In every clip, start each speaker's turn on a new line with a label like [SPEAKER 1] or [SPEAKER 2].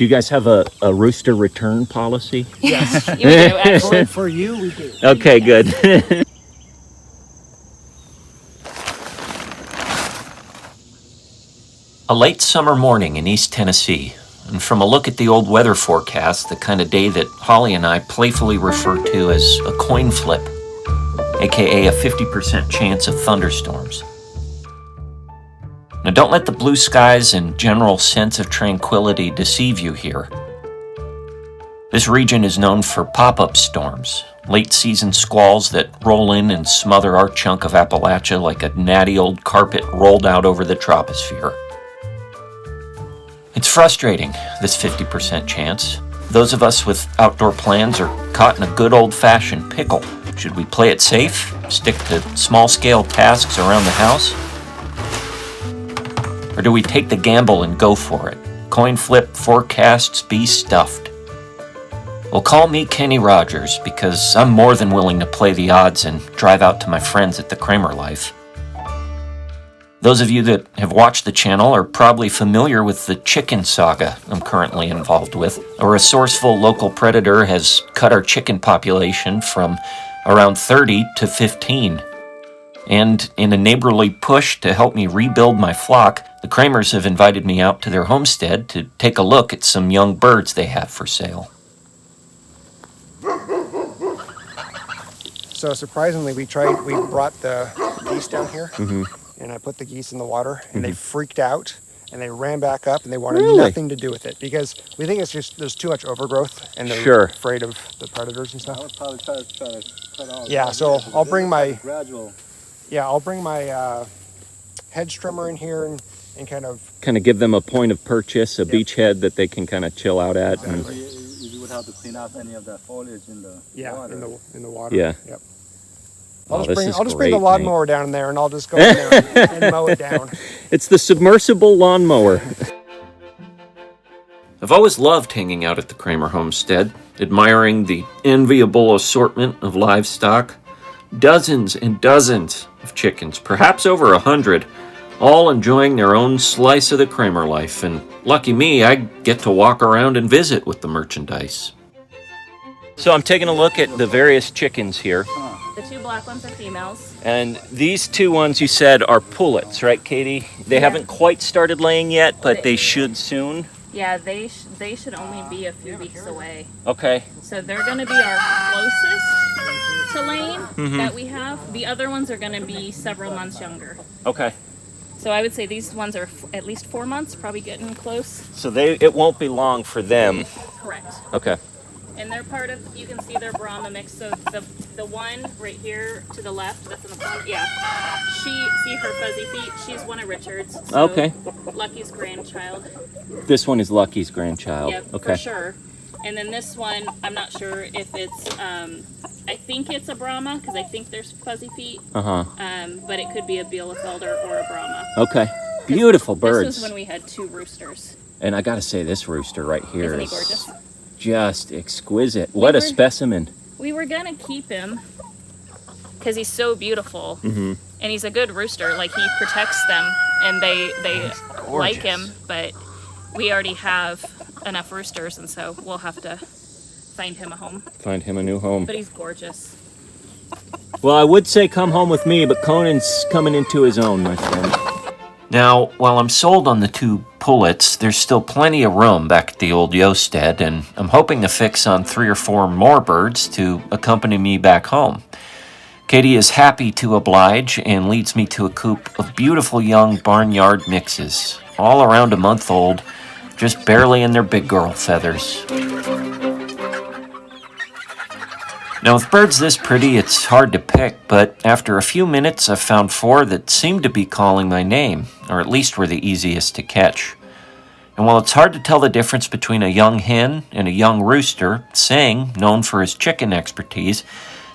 [SPEAKER 1] Do you guys have a rooster return policy?
[SPEAKER 2] Yes, we do, actually. For you, we do.
[SPEAKER 1] Okay, good.
[SPEAKER 3] A late summer morning in East Tennessee, and from a look at the old weather forecast, the kind of day that Holly and I playfully refer to as a coin flip, aka a 50% chance of thunderstorms. Now don't let the blue skies and general sense of tranquility deceive you here. This region is known for pop-up storms, late-season squalls that roll in and smother our chunk of Appalachia like a natty old carpet rolled out over the troposphere. It's frustrating, this 50% chance. Those of us with outdoor plans are caught in a good old-fashioned pickle. Should we play it safe, stick to small-scale tasks around the house? Or do we take the gamble and go for it? Coin flip, forecasts, be stuffed. Well, call me Kenny Rogers, because I'm more than willing to play the odds and drive out to my friends at the Kramer Life. Those of you that have watched the channel are probably familiar with the chicken saga I'm currently involved with. A resourceful local predator has cut our chicken population from around 30 to 15. And in a neighborly push to help me rebuild my flock, the Kramers have invited me out to their homestead to take a look at some young birds they have for sale.
[SPEAKER 2] So surprisingly, we brought the geese down here, and I put the geese in the water, and they freaked out, and they ran back up, and they wanted nothing to do with it, because we think it's just there's too much overgrowth, and they're afraid of the predators and stuff.
[SPEAKER 4] I would probably try to cut off.
[SPEAKER 2] Yeah, so I'll bring my
[SPEAKER 4] gradual.
[SPEAKER 2] Yeah, I'll bring my hedge trimmer in here and kind of
[SPEAKER 1] give them a point of purchase, a beachhead that they can kind of chill out at. And
[SPEAKER 4] You would have to clean out any of that foliage in the water.
[SPEAKER 2] in the water.
[SPEAKER 1] Yeah.
[SPEAKER 2] Yep.
[SPEAKER 1] Oh,
[SPEAKER 2] I'll just bring the lawnmower down in there, and I'll just go in there and mow it down.
[SPEAKER 1] It's the submersible lawnmower.
[SPEAKER 3] I've always loved hanging out at the Kramer homestead, admiring the enviable assortment of livestock. Dozens and dozens of chickens, perhaps over 100, all enjoying their own slice of the Kramer life, and lucky me, I get to walk around and visit with the merchandise.
[SPEAKER 1] So I'm taking a look at the various chickens here.
[SPEAKER 5] The two black ones are females.
[SPEAKER 1] And these two ones you said are pullets, right, Katie? They haven't quite started laying yet, but they should soon.
[SPEAKER 5] Yeah, they should only be a few weeks away.
[SPEAKER 1] Okay.
[SPEAKER 5] So they're going to be our closest to laying that we have. The other ones are going to be several months younger.
[SPEAKER 1] Okay.
[SPEAKER 5] So I would say these ones are at least 4 months, probably getting close.
[SPEAKER 1] So it won't be long for them.
[SPEAKER 5] Correct.
[SPEAKER 1] Okay.
[SPEAKER 5] And they're part of, you can see their Brahma mix. So the one right here to the left, that's in the front, see her fuzzy feet? She's one of Richard's. So
[SPEAKER 1] Okay.
[SPEAKER 5] Lucky's grandchild.
[SPEAKER 1] This one is Lucky's grandchild.
[SPEAKER 5] Yep,
[SPEAKER 1] okay.
[SPEAKER 5] for sure. And then this one, I'm not sure if it's, I think it's a Brahma, because I think there's fuzzy feet.
[SPEAKER 1] Uh-huh.
[SPEAKER 5] But it could be a Bielefelder or a Brahma.
[SPEAKER 1] Okay. Beautiful birds.
[SPEAKER 5] This was when we had 2 roosters.
[SPEAKER 1] And I gotta say, this rooster right here
[SPEAKER 5] Isn't he
[SPEAKER 1] is
[SPEAKER 5] gorgeous?
[SPEAKER 1] just exquisite. What a specimen.
[SPEAKER 5] We were going to keep him because he's so beautiful. And he's a good rooster. Like, he protects them, and they like him, but we already have enough roosters, and so we'll have to find him a home.
[SPEAKER 1] Find him a new home.
[SPEAKER 5] But he's gorgeous.
[SPEAKER 1] Well, I would say come home with me, but Conan's coming into his own, my friend.
[SPEAKER 3] Now, while I'm sold on the 2 pullets, there's still plenty of room back at the old Yosted, and I'm hoping to fix on 3 or 4 more birds to accompany me back home. Katie is happy to oblige and leads me to a coop of beautiful young barnyard mixes, all around a month old, just barely in their big girl feathers. Now, with birds this pretty, it's hard to pick, but after a few minutes, I found 4 that seemed to be calling my name, or at least were the easiest to catch. And while it's hard to tell the difference between a young hen and a young rooster, Sang, known for his chicken expertise,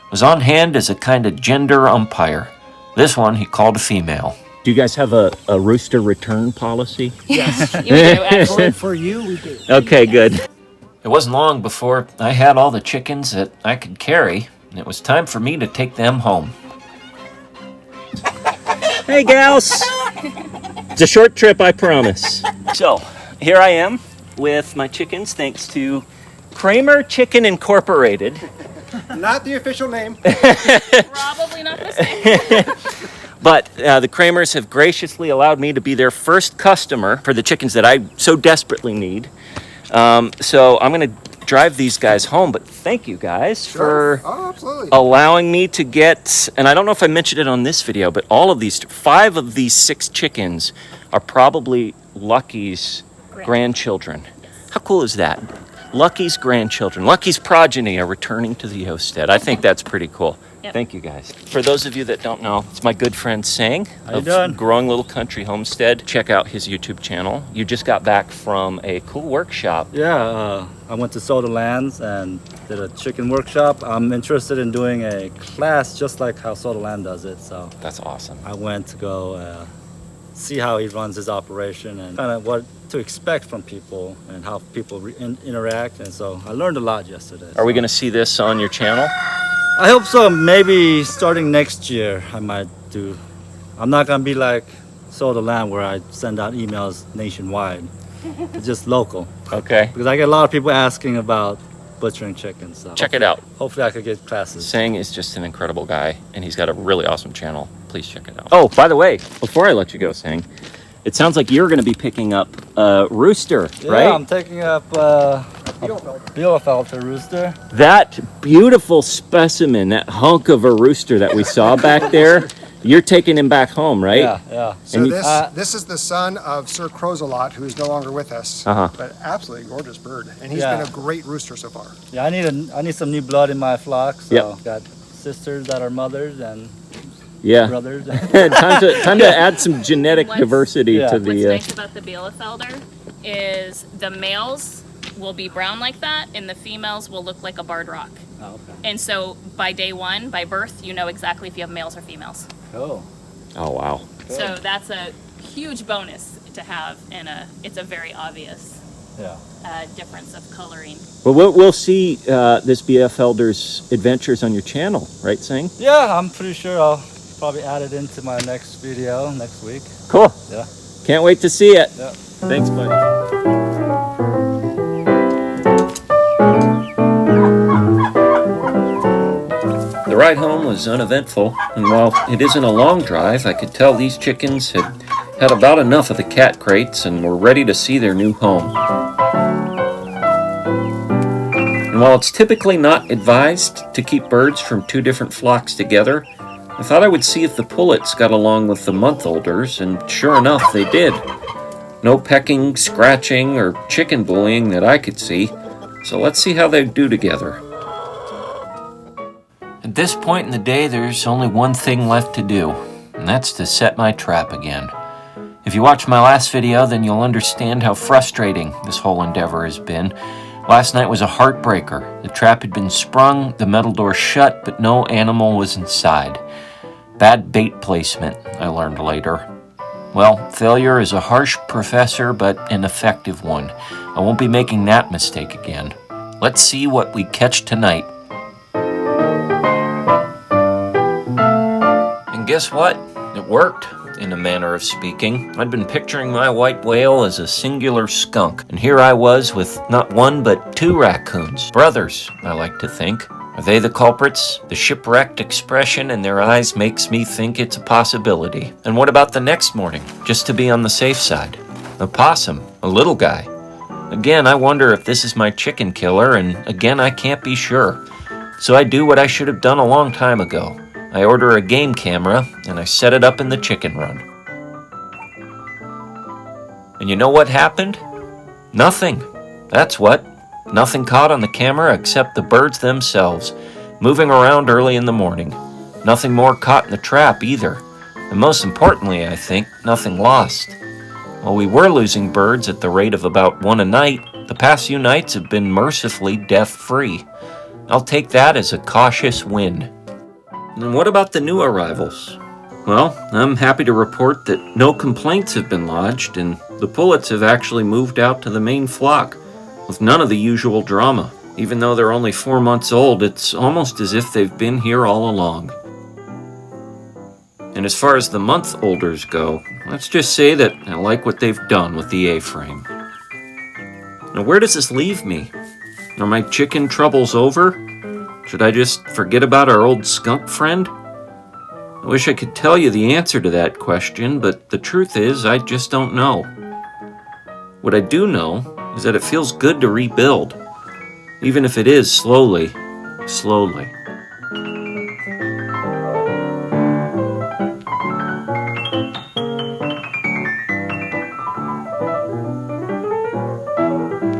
[SPEAKER 3] was on hand as a kind of gender umpire. This one he called a female.
[SPEAKER 1] Do you guys have a rooster return policy?
[SPEAKER 2] Yes,
[SPEAKER 5] We do, actually.
[SPEAKER 2] for you, we do.
[SPEAKER 1] Okay, good.
[SPEAKER 3] It wasn't long before I had all the chickens that I could carry, and it was time for me to take them home.
[SPEAKER 1] Hey, gals. It's a short trip, I promise. So, here I am. with my chickens thanks to Kramer Chicken Incorporated.
[SPEAKER 2] Not the official name.
[SPEAKER 5] Probably not the same.
[SPEAKER 1] But the Kramers have graciously allowed me to be their first customer for the chickens that I so desperately need. So I'm going to drive these guys home, but thank you guys for
[SPEAKER 2] absolutely.
[SPEAKER 1] allowing me to get, and I don't know if I mentioned it on this video, but all of these, 5 of these 6 chickens are probably Lucky's grandchildren. How cool is that? Lucky's grandchildren, Lucky's progeny are returning to the homestead. I think that's pretty cool.
[SPEAKER 5] Yep.
[SPEAKER 1] Thank you guys. For those of you that don't know, it's my good friend Sang
[SPEAKER 4] you
[SPEAKER 1] of
[SPEAKER 4] doing?
[SPEAKER 1] Growing Little Country Homestead. Check out his YouTube channel. You just got back from a cool workshop.
[SPEAKER 4] Yeah, I went to Soda Lands and did a chicken workshop. I'm interested in doing a class just like how Soda Land does it. So
[SPEAKER 1] That's awesome.
[SPEAKER 4] I went to go see how he runs his operation and kind of what to expect from people and how people interact. And so I learned a lot yesterday.
[SPEAKER 1] Are we going to see this on your channel?
[SPEAKER 4] I hope so. Maybe starting next year I might do. I'm not gonna be like Soda Land where I send out emails nationwide. It's just local.
[SPEAKER 1] Okay.
[SPEAKER 4] Because I get a lot of people asking about butchering chickens. So
[SPEAKER 1] Check it out.
[SPEAKER 4] hopefully I could get classes.
[SPEAKER 1] Sang is just an incredible guy, and he's got a really awesome channel. Please check it out. Oh, by the way, before I let you go, Sang, it sounds like you're going to be picking up a rooster,
[SPEAKER 4] Yeah,
[SPEAKER 1] right?
[SPEAKER 4] I'm taking up a Bielefelder rooster.
[SPEAKER 1] That beautiful specimen, that hunk of a rooster that we saw back there, you're taking him back home, right?
[SPEAKER 4] Yeah.
[SPEAKER 2] So
[SPEAKER 1] And you-
[SPEAKER 2] this is the son of Sir Crozalot, who is no longer with us,
[SPEAKER 1] Uh-huh.
[SPEAKER 2] but absolutely gorgeous bird, and he's
[SPEAKER 4] Yeah.
[SPEAKER 2] been a great rooster so far.
[SPEAKER 4] Yeah, I need some new blood in my flock. So
[SPEAKER 1] Yep.
[SPEAKER 4] got sisters that are mothers and
[SPEAKER 1] Yeah.
[SPEAKER 4] brothers.
[SPEAKER 1] time to add some genetic
[SPEAKER 5] What's-
[SPEAKER 1] diversity
[SPEAKER 4] Yeah.
[SPEAKER 1] to
[SPEAKER 5] What's
[SPEAKER 1] the.
[SPEAKER 5] nice about the Bielefelder is the males will be brown like that, and the females will look like a barred rock.
[SPEAKER 4] Oh, okay.
[SPEAKER 5] And so by day 1, by birth, you know exactly if you have males or females.
[SPEAKER 4] Cool.
[SPEAKER 1] Oh wow.
[SPEAKER 5] So that's a huge bonus to have, and it's a very obvious
[SPEAKER 4] Yeah.
[SPEAKER 5] difference of coloring.
[SPEAKER 1] Well, we'll see this Bielefelder's adventures on your channel, right, Sang?
[SPEAKER 4] Yeah, I'm pretty sure I'll probably add it into my next video next week.
[SPEAKER 1] Cool.
[SPEAKER 4] Yeah.
[SPEAKER 1] Can't wait to see it.
[SPEAKER 4] Yeah.
[SPEAKER 1] Thanks, buddy. The ride home was uneventful, and while it isn't a long drive, I could tell these chickens had about enough of the cat crates and were ready to see their new home. And while it's typically not advised to keep birds from 2 different flocks together, I thought I would see if the pullets got along with the month-olders, and sure enough, they did. No pecking, scratching, or chicken bullying that I could see, so let's see how they do together. At this point in the day, there's only one thing left to do, and that's to set my trap again. If you watched my last video, then you'll understand how frustrating this whole endeavor has been. Last night was a heartbreaker. The trap had been sprung, the metal door shut, but no animal was inside. Bad bait placement, I learned later. Well, failure is a harsh professor, but an effective one. I won't be making that mistake again. Let's see what we catch tonight. And guess what? It worked, in a manner of speaking. I'd been picturing my white whale as a singular skunk, and here I was with not 1 but 2 raccoons. Brothers, I like to think. Are they the culprits? The shipwrecked expression in their eyes makes me think it's a possibility. And what about the next morning, just to be on the safe side? A possum, a little guy. Again, I wonder if this is my chicken killer, and again, I can't be sure. So I do what I should have done a long time ago. I order a game camera, and I set it up in the chicken run. And you know what happened? Nothing. That's what. Nothing caught on the camera except the birds themselves, moving around early in the morning. Nothing more caught in the trap either. And most importantly, I think, nothing lost. While we were losing birds at the rate of about 1 a night, the past few nights have been mercifully death-free. I'll take that as a cautious win. And what about the new arrivals? Well, I'm happy to report that no complaints have been lodged, and the pullets have actually moved out to the main flock, with none of the usual drama. Even though they're only 4 months old, it's almost as if they've been here all along. And as far as the month-olders go, let's just say that I like what they've done with the A-frame. Now, where does this leave me? Are my chicken troubles over? Should I just forget about our old skunk friend? I wish I could tell you the answer to that question, but the truth is, I just don't know. What I do know is that it feels good to rebuild, even if it is slowly.